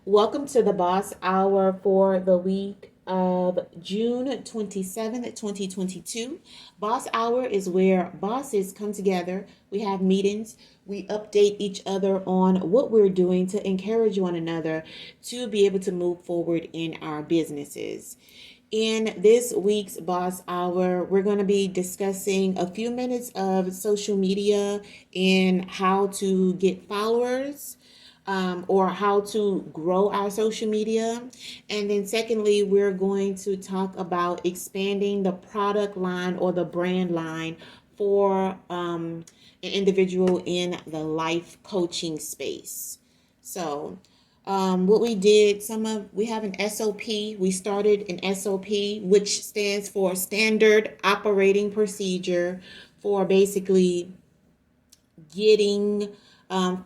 Welcome to the Boss Hour for the week of June 27th, 2022. Boss Hour is where bosses come together. We have meetings. We update each other on what we're doing to encourage one another to be able to move forward in our businesses. In this week's Boss Hour, we're going to be discussing a few minutes of social media and how to get followers, or how to grow our social media. And then, secondly, we're going to talk about expanding the product line or the brand line for an individual in the life coaching space. So, what we did, we have an SOP. We started an SOP, which stands for Standard Operating Procedure, for basically getting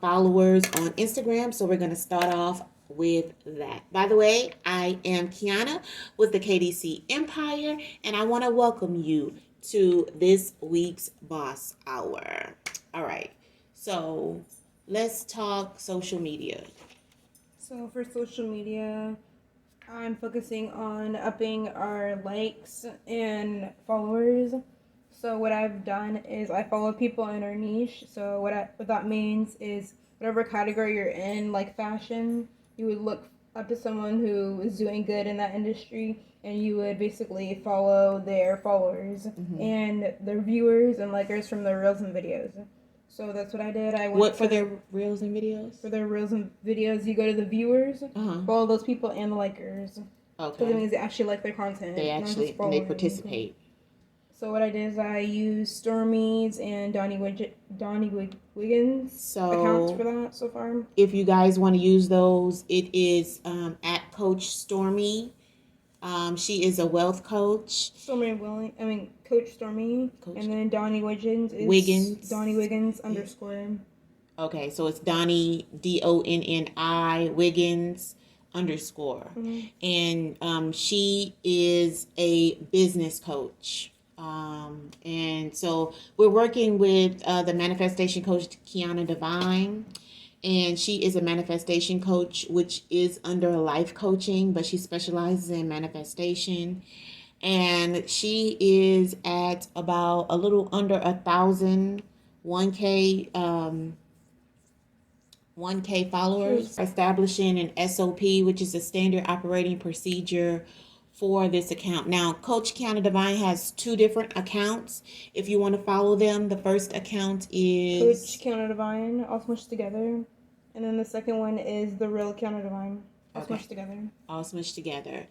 followers on Instagram. So we're going to start off with that. By the way, I am Kiana with the KDC Empire, and I want to welcome you to this week's Boss Hour. All right, so let's talk social media. So for social media, I'm focusing on upping our likes and followers. So what I've done is I follow people in our niche. So what that means is whatever category you're in, like fashion, you would look up to someone who is doing good in that industry, and you would basically follow their followers and their viewers and likers from their reels and videos. So that's what I did. What for their reels and videos? For their reels and videos, you go to the viewers, follow those people and the likers. Okay. Because it means they actually like their content. They participate. So what I did is I used Stormy's and Donnie Wiggins accounts for that so far. If you guys want to use those, it is at Coach Stormy. She is a wealth coach. Coach Stormy. And then Donnie Wiggins is Donnie Wiggins _ Okay, so it's Donnie DONNI Wiggins _. And she is a business coach. And so we're working with the manifestation coach Kiana Divine, and she is a manifestation coach, which is under life coaching, but she specializes in manifestation. And she is at about a little under 1,000 1K followers, establishing an SOP, which is a standard operating procedure for this account. Now, Coach Kiana Divine has two different accounts. If you want to follow them, the first account is Coach Kiana Divine, all smushed together. And then the second one is the real Kiana Divine, all smushed together. All smushed together.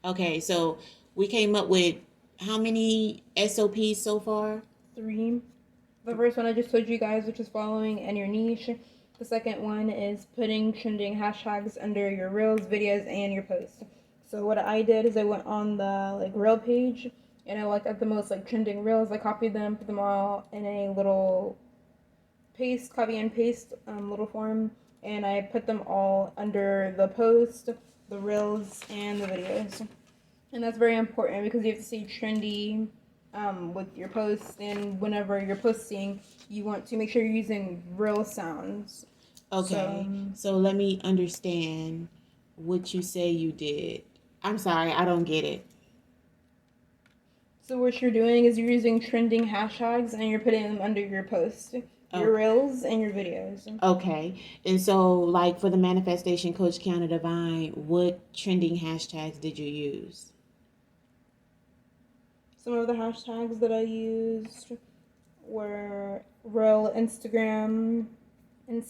Okay, so we came up with how many SOPs so far? 3. The first one I just told you guys, which is following and your niche. The second one is putting trending hashtags under your reels, videos, and your posts. So what I did is I went on the reel page, and I looked at the most trending reels. I copied them, put them all in a little copy and paste little form, and I put them all under the post, the reels, and the videos. And that's very important because you have to stay trendy with your posts, and whenever you're posting, you want to make sure you're using real sounds. Okay, so let me understand what you say you did. I'm sorry, I don't get it. So what you're doing is you're using trending hashtags and you're putting them under your posts, your reels, and your videos. Okay, and so for the manifestation coach Kiana Divine, what trending hashtags did you use? Some of the hashtags that I used were real Instagram. And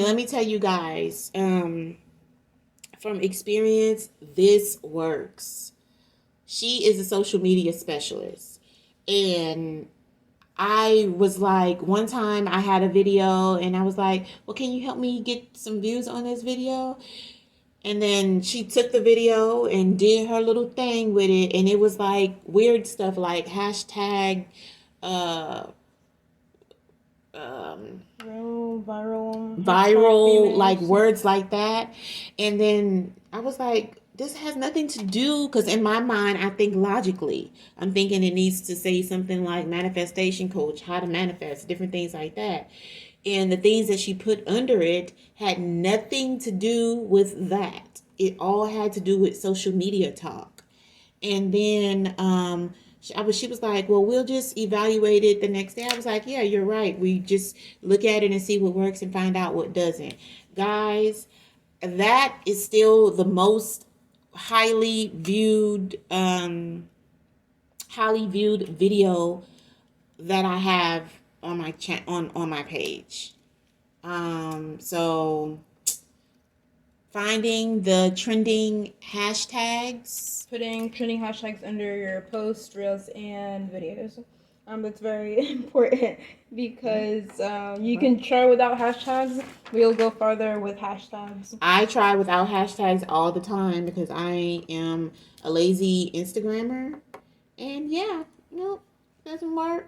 let me tell you guys, from experience, this works. She is a social media specialist. And I was one time I had a video and I was like, well, can you help me get some views on this video? And then she took the video and did her little thing with it. And it was weird stuff like hashtag, viral, words like that. And then I was like, this has nothing to do, because in my mind, I think logically. I'm thinking it needs to say something like manifestation coach, how to manifest, different things like that. And the things that she put under it had nothing to do with that. It all had to do with social media talk. And then she was like, well, we'll just evaluate it the next day. I was like, yeah, you're right. We just look at it and see what works and find out what doesn't. Guys, that is still the most highly viewed video that I have on my on my page. So finding the trending hashtags. Putting trending hashtags under your posts, reels, and videos. That's very important because you can try without hashtags, but you'll go farther with hashtags. I try without hashtags all the time because I am a lazy Instagrammer. And yeah, nope, doesn't work.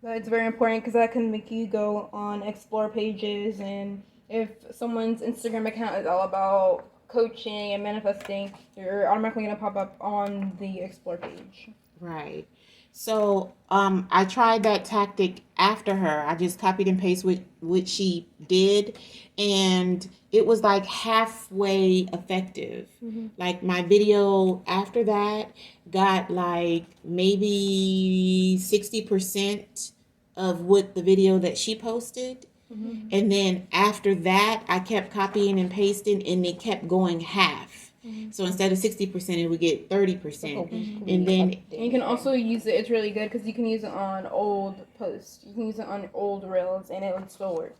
But it's very important because that can make you go on explore pages, and if someone's Instagram account is all about coaching and manifesting, you're automatically going to pop up on the explore page. Right. So I tried that tactic after her. I just copied and pasted what she did, and it was like halfway effective. Like my video after that got like maybe 60% of what the video that she posted. And then after that, I kept copying and pasting, and it kept going half. So instead of 60%, it would get 30%. And then And you can also use it. It's really good because you can use it on old posts. You can use it on old reels, and it would still work.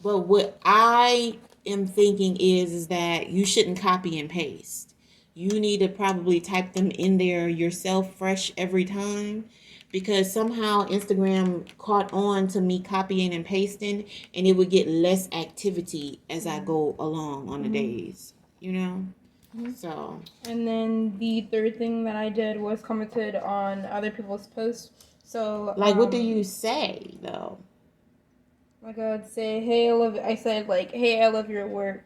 But what I am thinking is that you shouldn't copy and paste. You need to probably type them in there yourself fresh every time, because somehow Instagram caught on to me copying and pasting, and it would get less activity as I go along on the days, you know? So. And then the third thing that I did was commented on other people's posts. So Like, what do you say, though? Like I would say, hey, I said like, hey, I love your work.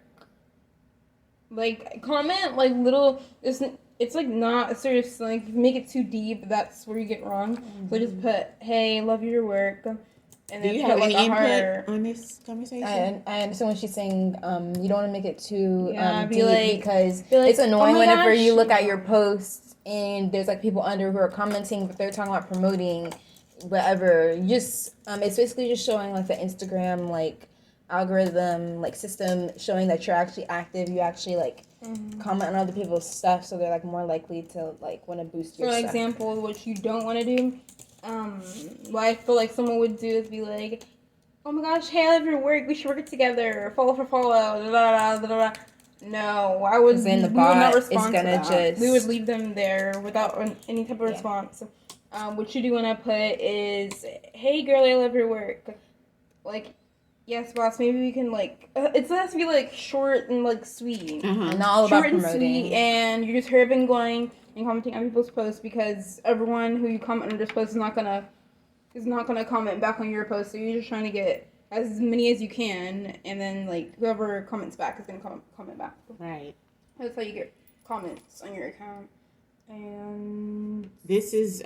Like comment like little. It's like not serious. Like if you make it too deep, that's where you get wrong. So just put, hey, love your work. And Do then you put have like any a heart. input on this conversation? I understand what she's saying. You don't want to make it too be deep like- because be like, it's annoying "Oh my whenever gosh." you look at your posts and there's like people under who are commenting, but they're talking about promoting whatever. You just it's basically just showing like the Instagram like algorithm like system showing that you're actually active. You actually like comment on other people's stuff, so they're like more likely to like want to boost your For stuff. example, what you don't want to do, what I feel like someone would do is be like, oh my gosh, hey, I love your work. We should work together. Follow for follow. Da, da, da, da, da. No, I would. 'Cause then the we would not bot is respond gonna to that. just- We would leave them there without any type of response. What you do want to put is, hey, girl, I love your work. Like, yes, boss. Maybe we can like. It has to be like short and like sweet. And not all about Short and promoting. sweet, and you're just hurrying going and commenting on people's posts because everyone who you comment on this post is not gonna comment back on your post. So you're just trying to get as many as you can, and then like whoever comments back is gonna comment back. Right. That's how you get comments on your account. And This is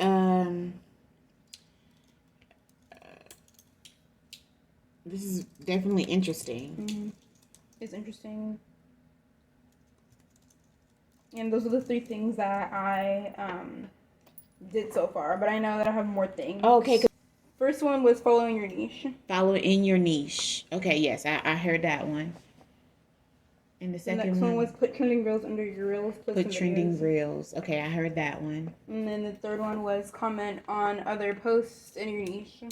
definitely interesting. it's interesting. And those are the 3 things that I did so far, but I know that I have more things. Okay. First one was following your niche. Follow in your niche. Okay, yes, I heard that one. And the The second next one was put trending reels under your reels. put trending reels. Okay, I heard that one. And then the third one was comment on other posts in your niche.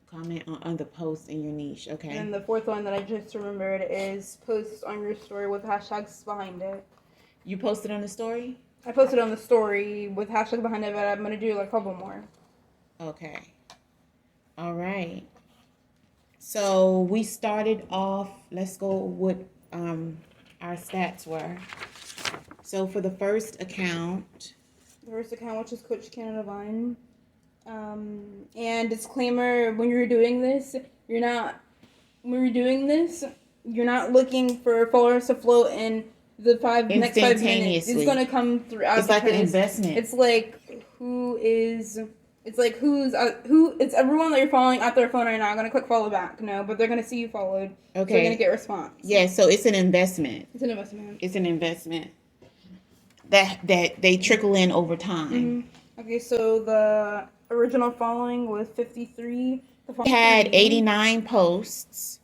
Comment on other posts in your niche. Okay. And the fourth one that I just remembered is post on your story with hashtags behind it. You posted on the story? I posted on the story with hashtags behind it, but I'm gonna do like a couple more. Okay. All right. So we started off, let's go with our stats were. So for the first account, The first account, which is Coach Canada Vine. And disclaimer, when you're doing this, you're not looking for followers to float in the next 5 minutes. Instantaneously. It's gonna come throughout. it's like an because investment. It's like who is It's like it's everyone that you're following at their phone right now. Gonna click follow back. No, but they're gonna see you followed. So Okay. they're gonna get a response. Yeah, so it's an investment. It's an investment. It's an investment that they trickle in over time. Mm-hmm. Okay, so the original following was 53. We had 89 posts,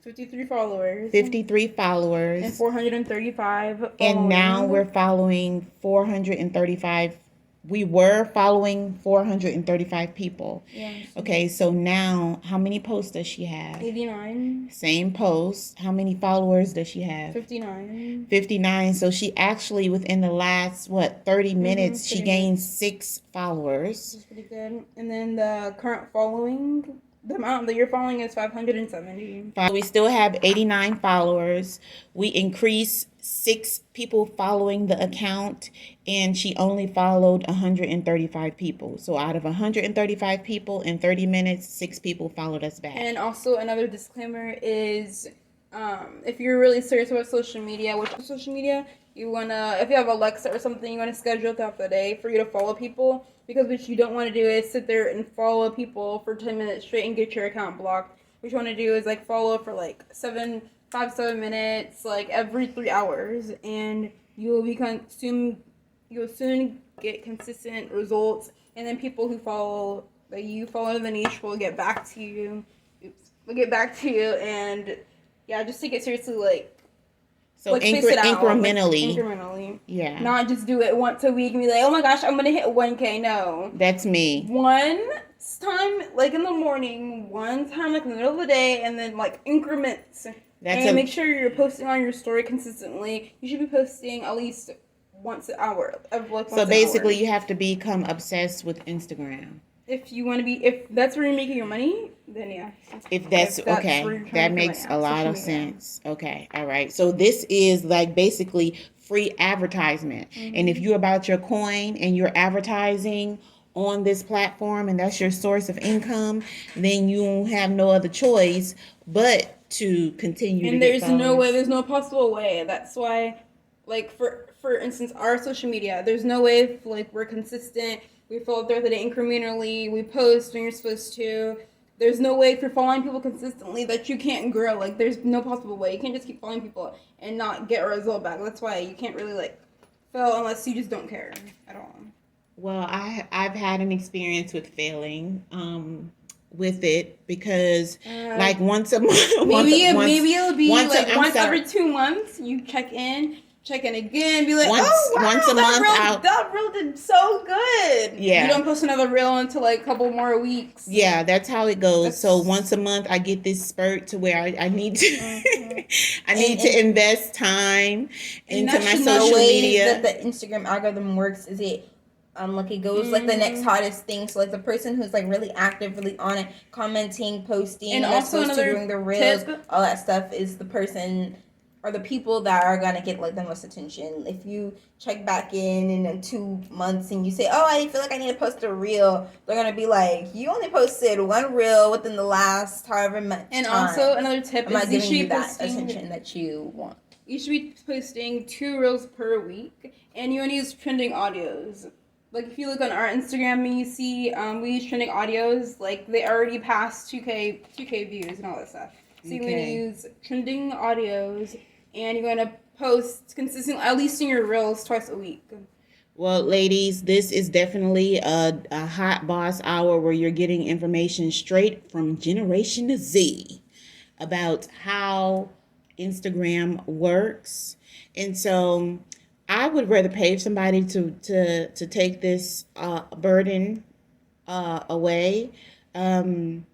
53 followers, 53 followers, and 435 following. and now we're following 435. We were following 435 people. Yes. Okay, so now how many posts does she have? 89. Same post. How many followers does she have? 59. 59. So she actually, within the last, 30 minutes, she 30 gained 6 followers. That's pretty good. And then the current following, the amount that you're following is 570. We still have 89 followers. We increased 6 people following the account, and she only followed 135 people. So out of 135 people in 30 minutes, 6 people followed us back. And also another disclaimer is, if you're really serious about social media, you wanna, if you have Alexa or something, you wanna schedule throughout the day for you to follow people, because what you don't want to do is sit there and follow people for 10 minutes straight and get your account blocked. What you want to do is like follow for like 7 minutes, like every 3 hours, and you'll soon get consistent results. And then people who follow that you follow the niche will get back to you. And yeah, just take it seriously, like. So space it out, incrementally. Incrementally. Yeah. Not just do it once a week and be like, oh my gosh, I'm going to hit 1K. No. That's me. One time, like in the morning, one time, like in the middle of the day, and then like increments. Make sure you're posting on your story consistently. You should be posting at least once an hour. So basically, you have to become obsessed with Instagram. If you want to be, if that's where you're making your money, then yeah. If that's okay, that makes a lot of sense. Okay, all right. So this is like basically free advertisement. And if you're about your coin and you're advertising on this platform and that's your source of income, then you have no other choice but to continue to get followers. There's no possible way. That's why, like, for instance, our social media, there's no way if, like, we're consistent, we follow throughout the day incrementally, we post when you're supposed to. There's no way if you're following people consistently that you can't grow. Like, there's no possible way. You can't just keep following people and not get a result back. That's why you can't really, like, fail unless you just don't care at all. Well, I've had an experience with failing with it because like once a month, maybe it'll be once every 2 months you check in again, be like, once a month that reel did so good. Yeah, you don't post another reel until like a couple more weeks. Yeah, that's how it goes. So once a month I get this spurt to where I need to I need to invest time into my social media. That the Instagram algorithm works is it it goes like the next hottest thing. So like the person who's like really active, really on it, commenting, posting, and also doing the reels, all that stuff is the person or the people that are gonna get like the most attention. If you check back in 2 months and you say, oh, I feel like I need to post a reel, they're gonna be like, you only posted 1 reel within the last however much and time. Also another tip I'm not is giving you that attention that you want. You should be posting 2 reels per week, and you want to use trending audios. Like if you look on our Instagram and you see we use trending audios, like they already passed 2K views and all that stuff. So you're going to use trending audios, and you're going to post consistently, at least in your reels, twice a week. Well, ladies, this is definitely a hot boss hour where you're getting information straight from Generation Z about how Instagram works. And so I would rather pay somebody to take this burden away. And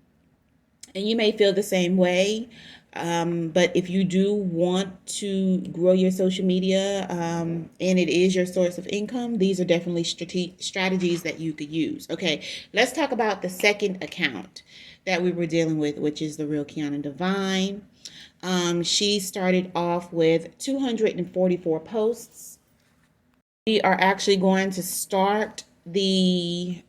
you may feel the same way. But if you do want to grow your social media and it is your source of income, these are definitely strategies that you could use. Okay, let's talk about the second account that we were dealing with, which is the Real Kiana Divine. She started off with 244 posts. We are actually going to start the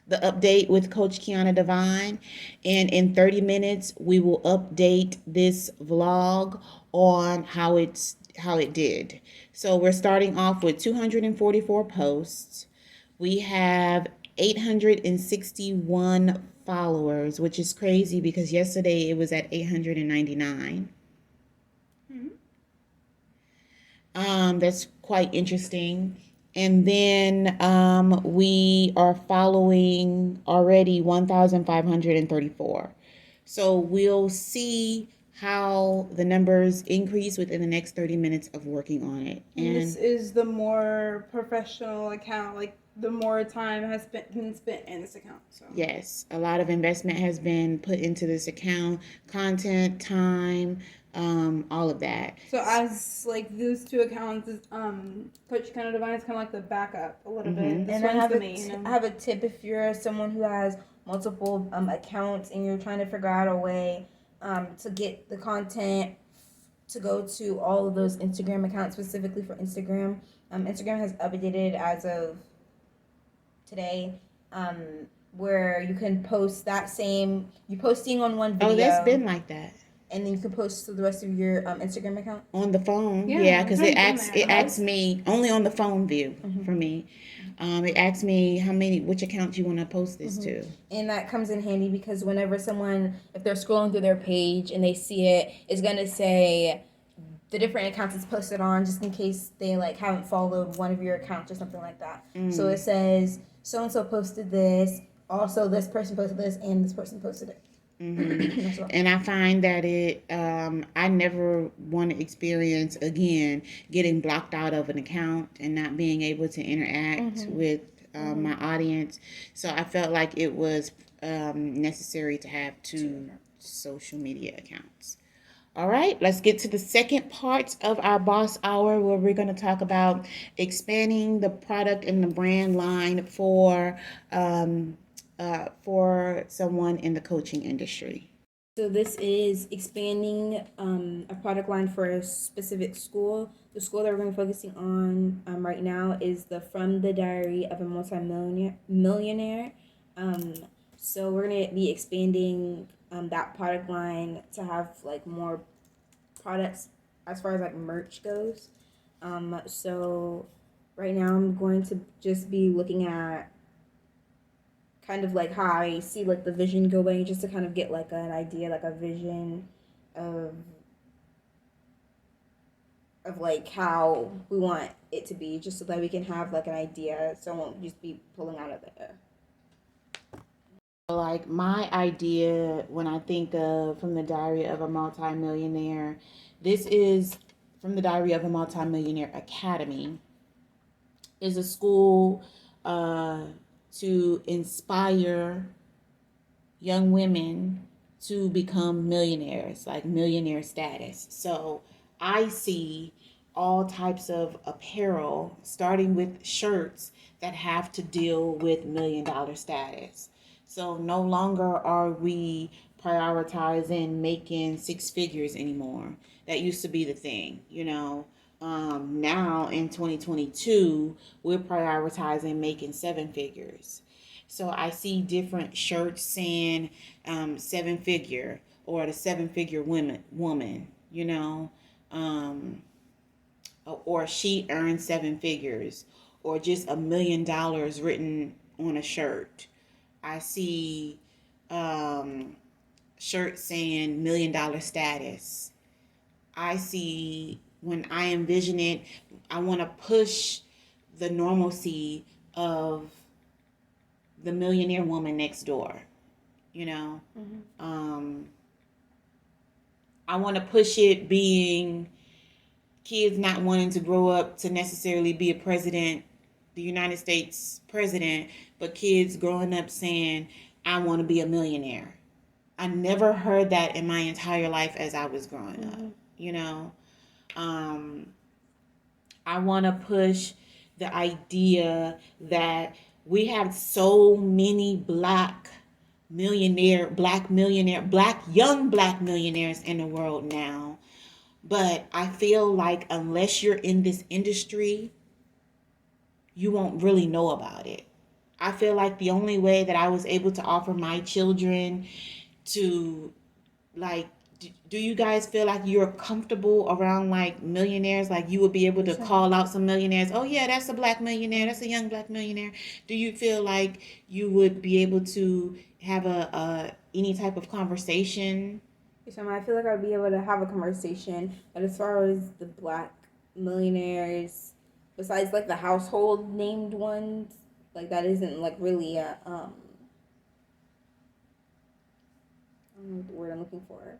update with Coach Kiana Divine, and in 30 minutes we will update this vlog on how it did. So we're starting off with 244 posts. We have 861 followers, which is crazy because yesterday it was at 899. That's quite interesting. And then we are following already 1,534. So we'll see how the numbers increase within the next 30 minutes of working on it. And this is the more professional account, like the more time has been spent in this account. So yes, a lot of investment has been put into this account, content, time, all of that. So as like those two accounts, Coach Kind of Divine is kind of like the backup a little bit. This And I one's have the a main. I have a tip if you're someone who has multiple accounts and you're trying to figure out a way to get the content to go to all of those Instagram accounts specifically for Instagram. Instagram has updated as of today, where you can post that same you're posting on one video. Oh, that's been like that. And then you can post to the rest of your Instagram account On the phone, Yeah, because I've it done asks me only on the phone view for me. It asks me which account you want to post this to. And that comes in handy because whenever someone, if they're scrolling through their page and they see it, it's gonna say the different accounts it's posted on, just in case they like haven't followed one of your accounts or something like that. So it says so and so posted this, also this person posted this, and this person posted it. And I find that I never want to experience again getting blocked out of an account and not being able to interact with my audience. So I felt like it was necessary to have two social media accounts. All right, let's get to the second part of our boss hour where we're going to talk about expanding the product and the brand line for someone in the coaching industry. So this is expanding a product line for a specific school. The school that we're going to be focusing on right now is the From the Diary of a Multi-Millionaire. So we're going to be expanding that product line to have like more products as far as like merch goes. So right now I'm going to just be looking at kind of like how I see like the vision going, just to kind of get like an idea, like a vision of like how we want it to be, just so that we can have like an idea, so it won't just be pulling out of the air. Like my idea when I think of From the Diary of a Multimillionaire, this is From the Diary of a Multimillionaire Academy, is a school to inspire young women to become millionaires, like millionaire status. So I see all types of apparel, starting with shirts that have to deal with $1,000,000 status. So no longer are we prioritizing making six figures anymore. That used to be the thing, you know. Now in 2022, we're prioritizing making seven figures. So I see different shirts saying seven figure or the seven figure woman, you know, or she earned seven figures, or just $1,000,000 written on a shirt. I see shirts saying $1,000,000 status. I see, when I envision it, I want to push the normalcy of the millionaire woman next door, you know. I want to push it being kids not wanting to grow up to necessarily be a president, the United States president, but kids growing up saying, I want to be a millionaire. I never heard that in my entire life as I was growing up, you know. I want to push the idea that we have so many black young black millionaires in the world now. But I feel like unless you're in this industry, you won't really know about it. I feel like the only way that I was able to offer my children to like do you guys feel like you're comfortable around like millionaires? Like you would be able to call out some millionaires? Oh yeah, that's a black millionaire. That's a young black millionaire. Do you feel like you would be able to have a any type of conversation? So I feel like I'd be able to have a conversation, but as far as the black millionaires, besides like the household named ones, like that isn't like really a I don't know what the word I'm looking for.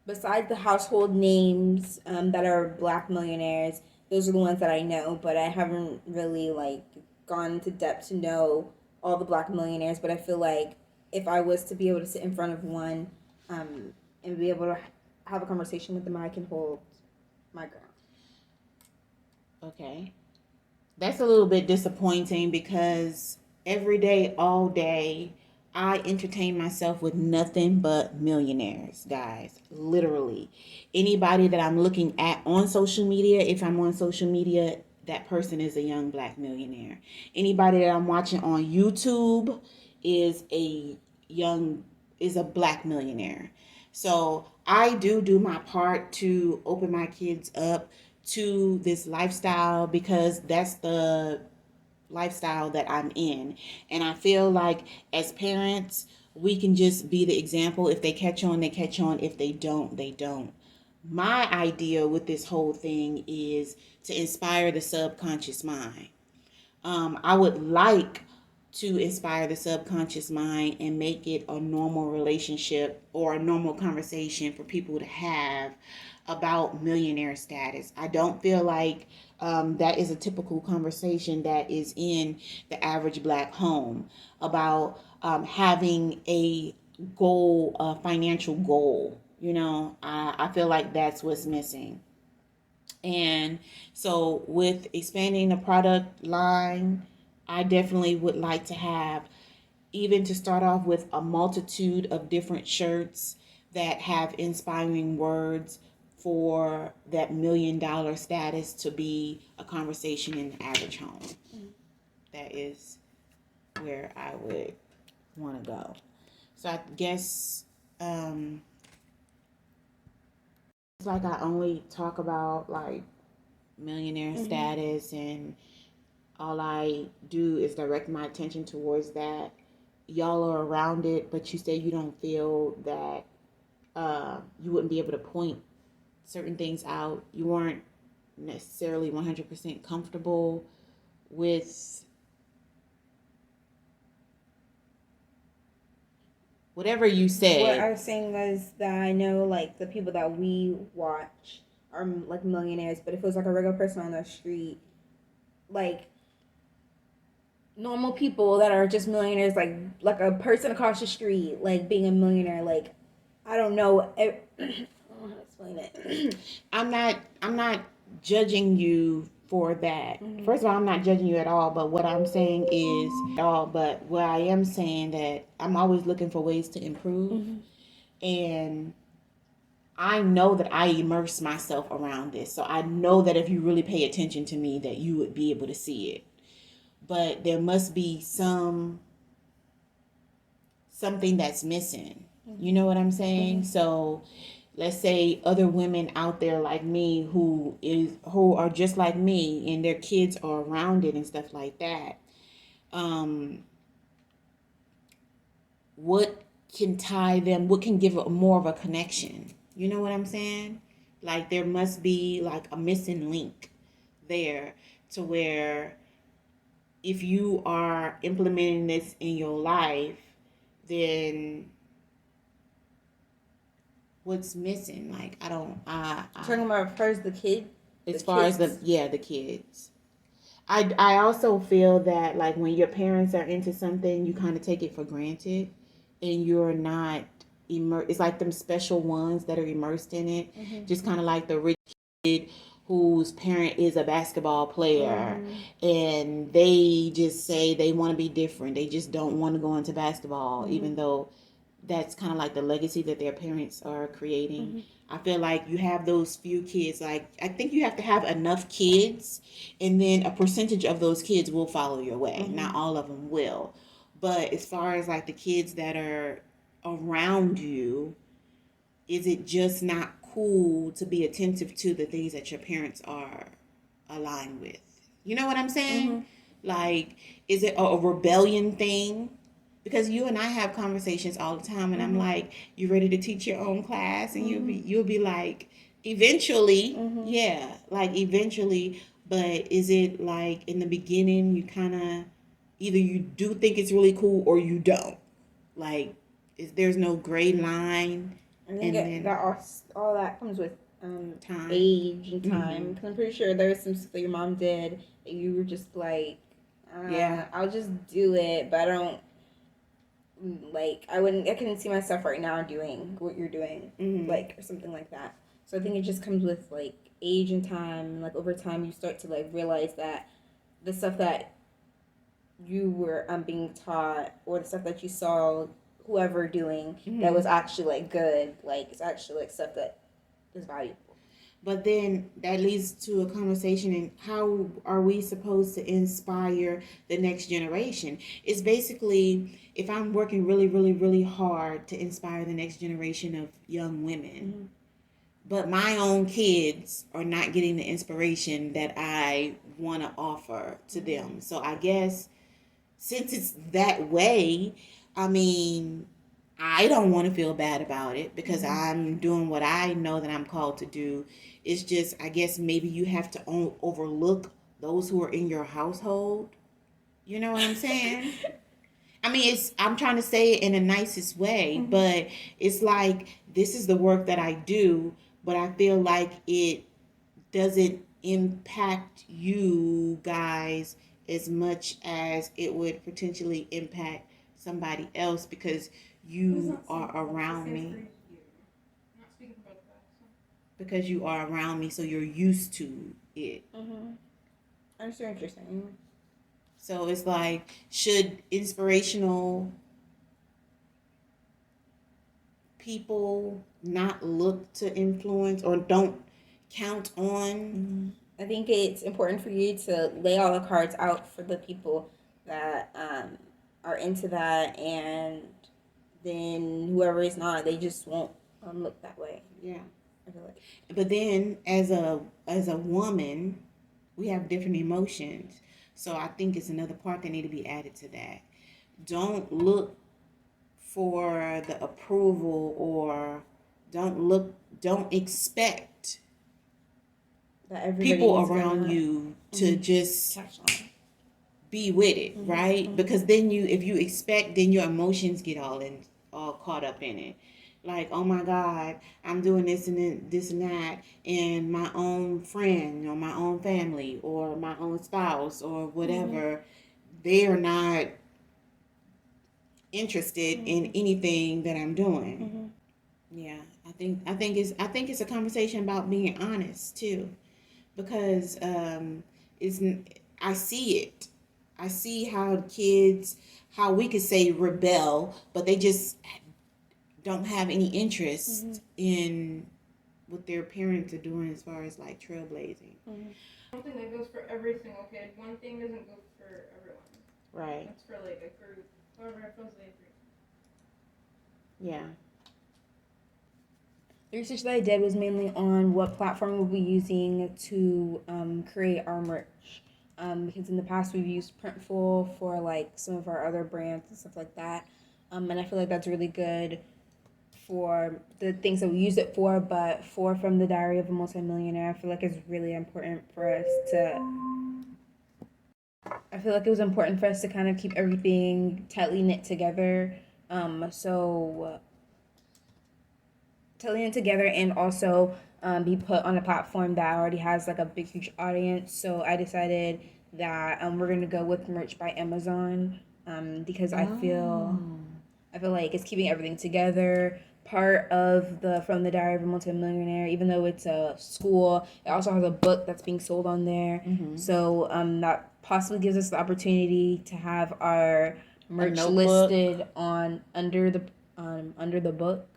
Besides the household names that are black millionaires, those are the ones that I know, but I haven't really like gone into depth to know all the black millionaires. But I feel like if I was to be able to sit in front of one and be able to have a conversation with them, I can hold my ground. Okay. That's a little bit disappointing because every day, all day, I entertain myself with nothing but millionaires, guys. Literally. Anybody that I'm looking at on social media, if I'm on social media, that person is a young black millionaire. Anybody that I'm watching on YouTube is a black millionaire. So I do my part to open my kids up to this lifestyle because that's the lifestyle that I'm in. And I feel like as parents, we can just be the example. If they catch on, they catch on. If they don't, they don't. My idea with this whole thing is to inspire the subconscious mind. I would like to inspire the subconscious mind and make it a normal relationship or a normal conversation for people to have about millionaire status. I don't feel like that is a typical conversation that is in the average black home about having a goal, a financial goal. You know, I feel like that's what's missing. And so with expanding the product line, I definitely would like to have, even to start off with, a multitude of different shirts that have inspiring words for that $1,000,000 status to be a conversation in the average home. That is where I would want to go. So I guess it's like I only talk about like millionaire status, and all I do is direct my attention towards that. Y'all are around it, but you say you don't feel that you wouldn't be able to point certain things out. You weren't necessarily 100% comfortable with whatever you said. What I was saying was that I know like the people that we watch are like millionaires, but if it was like a regular person on the street, like normal people that are just millionaires, like a person across the street, like being a millionaire, like I don't know. I don't know how to explain it. I'm not judging you for that. First of all, I'm not judging you at all, but what I'm saying is but what I am saying that I'm always looking for ways to improve. And I know that I immerse myself around this. So I know that if you really pay attention to me that you would be able to see it. But there must be something that's missing. You know what I'm saying? So let's say other women out there like me who are just like me and their kids are around it and stuff like that. What can tie them? What can give more of a connection? You know what I'm saying? Like there must be like a missing link there to where if you are implementing this in your life, then what's missing? Like I Talking about first the kid. As far as the kids. I also feel that like when your parents are into something, you kind of take it for granted, and you're not immersed. It's like them special ones that are immersed in it. Just kind of like the rich kid whose parent is a basketball player, and they just say they want to be different. They just don't want to go into basketball, even though that's kind of like the legacy that their parents are creating. I feel like you have those few kids. Like I think you have to have enough kids, and then a percentage of those kids will follow your way. Not all of them will, but as far as like the kids that are around you, is it just not cool to be attentive to the things that your parents are aligned with? You know what I'm saying? Like, is it a rebellion thing? Because you and I have conversations all the time, and I'm like, "You ready to teach your own class?" And you'll be like, "Eventually, yeah, like eventually." But is it like in the beginning you kind of either you do think it's really cool or you don't? Like, there's no gray line, I think and then that all that comes with time. age and time. Because I'm pretty sure there was some stuff that your mom did that you were just like, Yeah. I'll just do it, but I don't like. I couldn't see myself right now doing what you're doing, like or something like that. So I think it just comes with like age and time. Like over time, you start to like realize that the stuff that you were being taught or the stuff that you saw whoever doing that was actually like good, like it's actually like stuff that is valuable. But then that leads to a conversation in how are we supposed to inspire the next generation? It's basically if I'm working really, really, really hard to inspire the next generation of young women, but my own kids are not getting the inspiration that I want to offer to them. So I guess since it's that way, I mean, I don't want to feel bad about it because I'm doing what I know that I'm called to do. It's just, I guess maybe you have to overlook those who are in your household. You know what I'm saying? I mean, I'm trying to say it in the nicest way, but it's like this is the work that I do, but I feel like it doesn't impact you guys as much as it would potentially impact somebody else because you are around me. Because you are around me, so you're used to it. I understand what you're saying. So it's like, should inspirational people not look to influence or don't count on? I think it's important for you to lay all the cards out for the people that are into that, and then whoever is not, they just won't look that way. Yeah. I feel like. But then as a woman, we have different emotions. So I think it's another part that need to be added to that. Don't look for the approval or don't expect That people around you to just be with it, right? Because then if you expect, then your emotions get all caught up in it. Like, oh my God, I'm doing this and this and that, and my own friend or my own family or my own spouse or whatever, they are not interested in anything that I'm doing. Yeah, I think it's a conversation about being honest too, because I see it. I see how we could say rebel, but they just don't have any interest in what their parents are doing as far as like trailblazing. I don't think that goes for every single kid. One thing doesn't go for everyone. Right. That's for like a group. However, it feels like a group. Yeah. The research that I did was mainly on what platform we'll be using to create our merch. Because in the past we've used Printful for like some of our other brands and stuff like that. And I feel like that's really good for the things that we use it for, but From the Diary of a Multimillionaire, I feel like it's really important for us to I feel like it was important for us to kind of keep everything tightly knit together. Tightly knit together and also be put on a platform that already has like a big, huge audience. So I decided that we're gonna go with merch by Amazon because I feel like it's keeping everything together. Part of the From the Diary of a Multimillionaire, even though it's a school, it also has a book that's being sold on there. So that possibly gives us the opportunity to have our merch listed on under the book.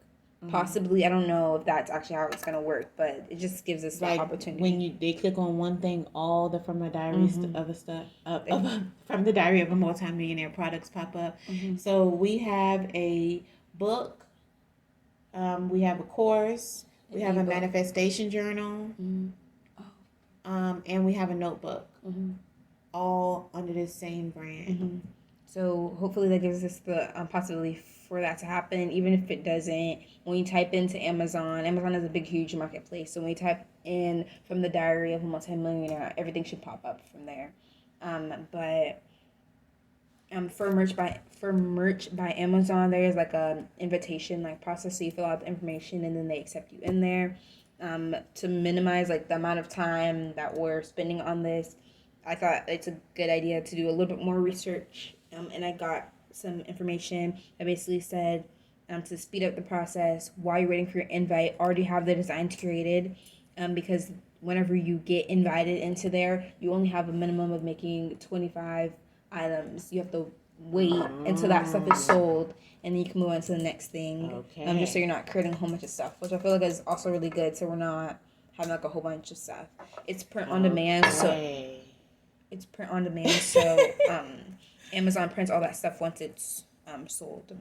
Possibly, I don't know if that's actually how it's gonna work, but it just gives us Like the opportunity. when they click on one thing, all the From the Diary other stuff, From the Diary of a Multimillionaire products pop up. So we have a book. We have a course. We have a ebook. manifestation journal. Mhm. And we have a notebook. Mm-hmm. All under the same brand. Mm-hmm. So hopefully that gives us the possibility for that to happen. Even if it doesn't, when you type into Amazon is a big, huge marketplace. So when you type in from the Diary of a Multimillionaire, everything should pop up from there. But for merch by Amazon, there is like a invitation like process. So you fill out the information and then they accept you in there. To minimize like the amount of time that we're spending on this, I thought it's a good idea to do a little bit more research. And I got some information that basically said to speed up the process while you're waiting for your invite, already have the designs created, because whenever you get invited into there, you only have a minimum of making 25 items. You have to wait until that stuff is sold, and then you can move on to the next thing. Okay. Just so you're not creating a whole bunch of stuff, which I feel like is also really good. So we're not having like a whole bunch of stuff. It's print on demand, so it's print on demand. So Amazon prints all that stuff once it's sold.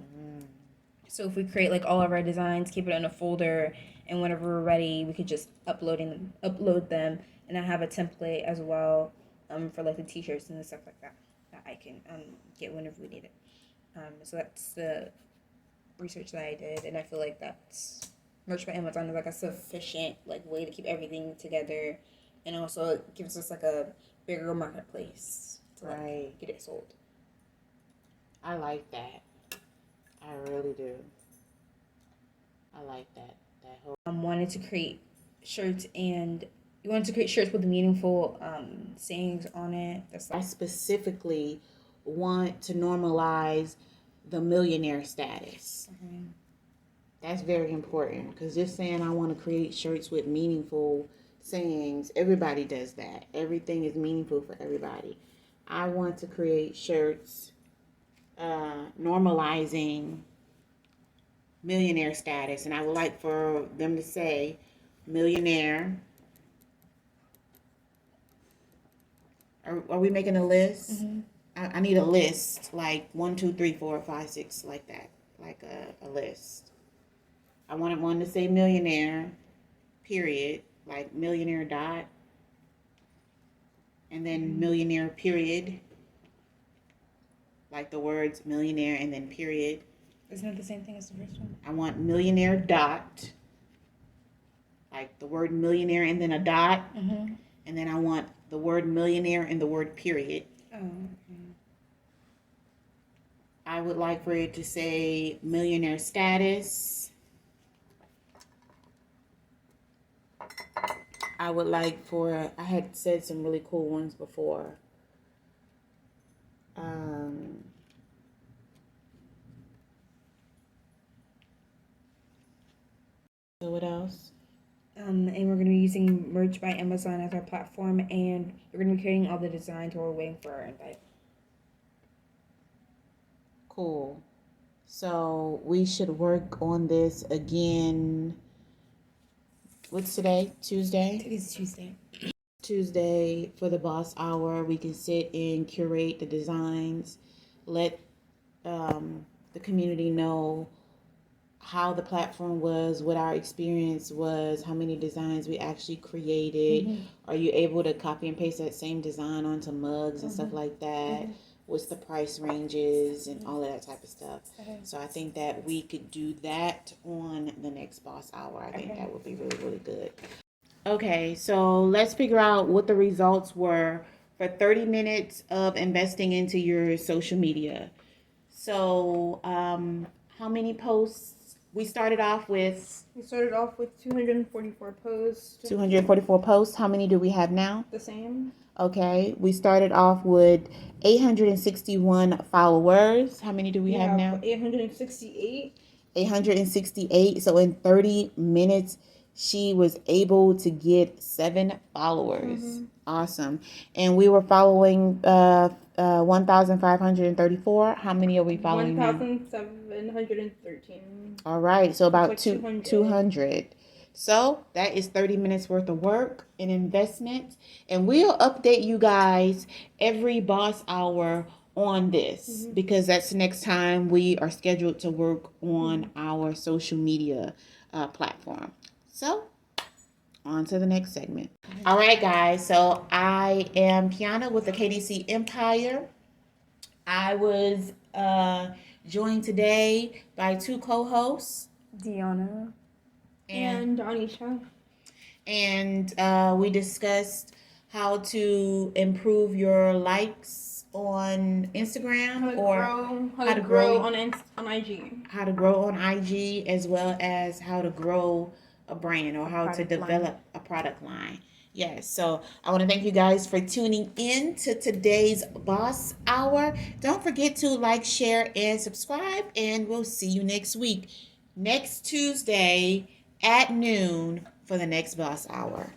So if we create like all of our designs, keep it in a folder, and whenever we're ready, we could just upload them, and I have a template as well for like the t-shirts and the stuff like that I can get whenever we need it. So that's the research that I did, and I feel like that's merch by Amazon is like a sufficient like way to keep everything together, and also it gives us like a bigger marketplace to like get it sold. I like that. I really do. I like that. That whole. Wanted to create shirts, and you wanted to create shirts with meaningful sayings on it. That's I like specifically want to normalize the millionaire status. That's very important, because just saying I want to create shirts with meaningful sayings, everybody does that. Everything is meaningful for everybody. I want to create shirts normalizing millionaire status, and I would like for them to say millionaire. Are we making a list? I need a list, like 1, 2, 3, 4, 5, 6, like that, like a list. I wanted one to say millionaire, period, like millionaire dot, and then millionaire period, like the words millionaire and then period. Isn't it the same thing as the first one? I want millionaire dot, like the word millionaire and then a dot, and then I want the word millionaire and the word period. I would like for it to say millionaire status. I would like for, I had said some really cool ones before. So what else? And we're going to be using merch by Amazon as our platform, and we're going to be creating all the designs while we're waiting for our invite. Cool. So we should work on this again. What's today? Tuesday? Today's Tuesday. Tuesday for the boss hour. We can sit and curate the designs, let the community know how the platform was, what our experience was, how many designs we actually created. Are you able to copy and paste that same design onto mugs and stuff like that? What's the price ranges and all of that type of stuff. So I think that we could do that on the next boss hour. I think that would be really, really good. Okay, so let's figure out what the results were for 30 minutes of investing into your social media. So how many posts? We started off with 244 posts. 244 posts. How many do we have now? The same. Okay, we started off with 861 followers. How many do we have now? 868. 868. So in 30 minutes, she was able to get 7 followers. Awesome. And we were following 1,534. How many are we following now? 1,713. All right, so about like 200. So that is 30 minutes worth of work and investment. And we'll update you guys every boss hour on this because that's the next time we are scheduled to work on our social media platform. So, on to the next segment. All right, guys. So, I am Kiana with the KDC Empire. I was joined today by two co-hosts, Deanna. And Anisha. and we discussed how to improve your likes on Instagram How to grow on IG. how to grow on IG, as well as how to grow a brand or how to develop a product line. Yes, so I want to thank you guys for tuning in to today's Boss Hour. Don't forget to like, share, and subscribe, and we'll see you next week, next Tuesday at noon for the next Boss Hour.